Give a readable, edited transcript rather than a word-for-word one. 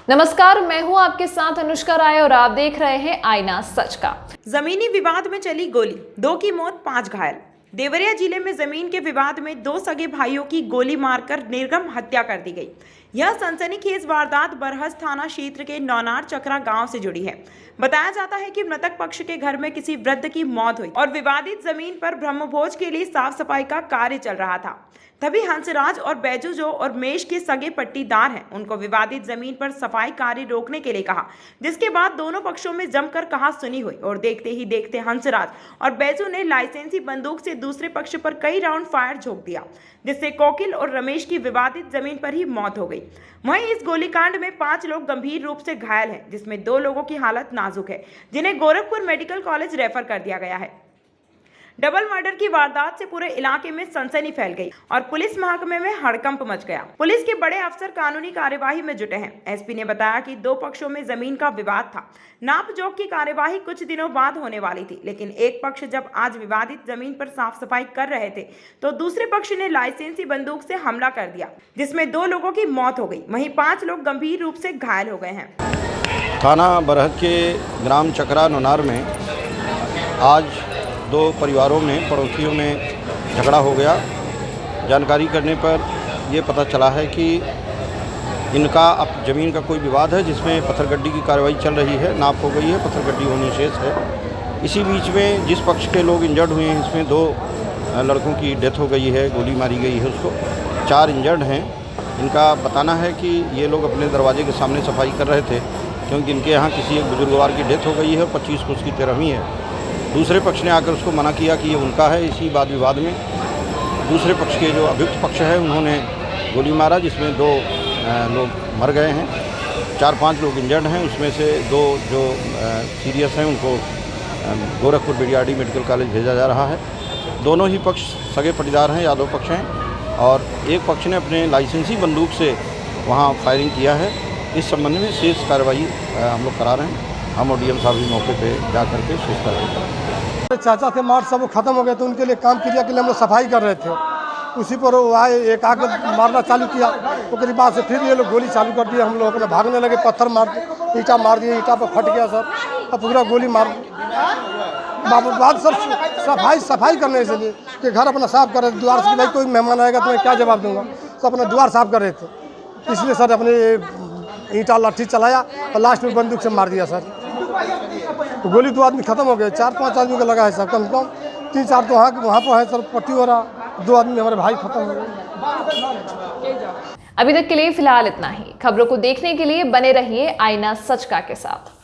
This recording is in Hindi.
नमस्कार, मैं हूं आपके साथ अनुष्का राय और आप देख रहे हैं आईना सच का। जमीनी विवाद में चली गोली, 2 की मौत 5 घायल। देवरिया जिले में जमीन के विवाद में 2 सगे भाइयों की गोली मारकर निर्मम हत्या कर दी गई। यह सनसनीखेज वारदात बरहज थाना क्षेत्र के नौनार चकरा गांव से जुड़ी है। बताया जाता है कि मृतक पक्ष के घर में किसी वृद्ध की मौत हुई और विवादित जमीन पर ब्रह्मभोज के लिए साफ सफाई का कार्य चल रहा था। तभी हंसराज और बैजू जो और मेष के सगे पट्टीदार हैं, उनको विवादित जमीन पर सफाई कार्य रोकने के लिए कहा, जिसके बाद दोनों पक्षों में जमकर कहासुनी हुई और देखते ही देखते हंसराज और बैजू ने लाइसेंसी बंदूक से दूसरे पक्ष पर कई राउंड फायर झोंक दिया, जिससे कोकिल और रमेश की विवादित जमीन पर ही मौत हो गई। वहीं इस गोलीकांड में 5 लोग गंभीर रूप से घायल हैं, जिसमें 2 लोगों की हालत नाजुक है, जिन्हें गोरखपुर मेडिकल कॉलेज रेफर कर दिया गया है। डबल मर्डर की वारदात से पूरे इलाके में सनसनी फैल गई और पुलिस महकमे में हड़कंप मच गया। पुलिस के बड़े अफसर कानूनी कार्यवाही में जुटे हैं। एसपी ने बताया कि 2 पक्षों में जमीन का विवाद था। नापजोख की कार्यवाही कुछ दिनों बाद होने वाली थी, लेकिन एक पक्ष जब आज विवादित जमीन पर साफ सफाई कर रहे थे तो दूसरे पक्ष ने लाइसेंसी बंदूक से हमला कर दिया, जिसमें 2 लोगों की मौत हो गई। वहीं 5 लोग गंभीर रूप से घायल हो गए हैं। थाना बरहज के ग्राम चकरा नौनार में आज 2 परिवारों में, पड़ोसियों में झगड़ा हो गया। जानकारी करने पर ये पता चला है कि इनका अब ज़मीन का कोई विवाद है, जिसमें पत्थरगड्डी की कार्रवाई चल रही है। नाप हो गई है, पत्थरगड्डी होनी शेष है। इसी बीच में जिस पक्ष के लोग इंजर्ड हुए हैं, इसमें 2 लड़कों की डेथ हो गई है, गोली मारी गई है उसको। 4 इंजर्ड हैं। इनका बताना है कि ये लोग अपने दरवाजे के सामने सफाई कर रहे थे, क्योंकि इनके यहाँ किसी एक बुजुर्गवार की डेथ हो गई है और 25 को उसकी 13वीं है। दूसरे पक्ष ने आकर उसको मना किया कि ये उनका है। इसी वाद विवाद में दूसरे पक्ष के जो अभियुक्त पक्ष है, उन्होंने गोली मारा, जिसमें 2 लोग मर गए हैं। 4-5 लोग इंजर्ड हैं। उसमें से 2 जो सीरियस हैं, उनको गोरखपुर बीडीआरडी मेडिकल कॉलेज भेजा जा रहा है। दोनों ही पक्ष सगे पटीदार हैं, यादव पक्ष हैं, और एक पक्ष ने अपने लाइसेंसी बंदूक से वहाँ फायरिंग किया है। इस संबंध में शेष कार्रवाई हम लोग करा रहे हैं। हम और डीएम साहब भी मौके पे जा करके शेष कार्रवाई कर रहे हैं। चाचा थे, मार्च सब खत्म हो गए, तो उनके लिए काम क्रिया के लिए हम लोग सफाई कर रहे थे। उसी पर वो आए, एक आके मारना चालू किया। उसके बाद से फिर ये लोग गोली चालू कर दिया। हम लोग अपने भागने लगे, पत्थर मार दिए, ईंटा मार दिए, ईंटा पर फट गया सर। अब पूरा गोली मार बाद सर सफाई करने से लिए कि घर अपना साफ कर रहे थे। द्वार से भाई कोई मेहमान आएगा तो मैं क्या जवाब दूंगा, तो अपना द्वार साफ कर रहे थे। इसलिए सर अपने ईंटा लाठी चलाया और लास्ट में बंदूक से मार दिया सर। तो गोली 2 आदमी खत्म हो गए। 4-5 आदमी का लगा है सर, कम से कम 3-4 तो वहाँ पर है सर, पट्टी हो रहा। 2 आदमी हमारे भाई खत्म हो गए। अभी तक के लिए फिलहाल इतना ही। खबरों को देखने के लिए बने रहिए आईना सच का के साथ।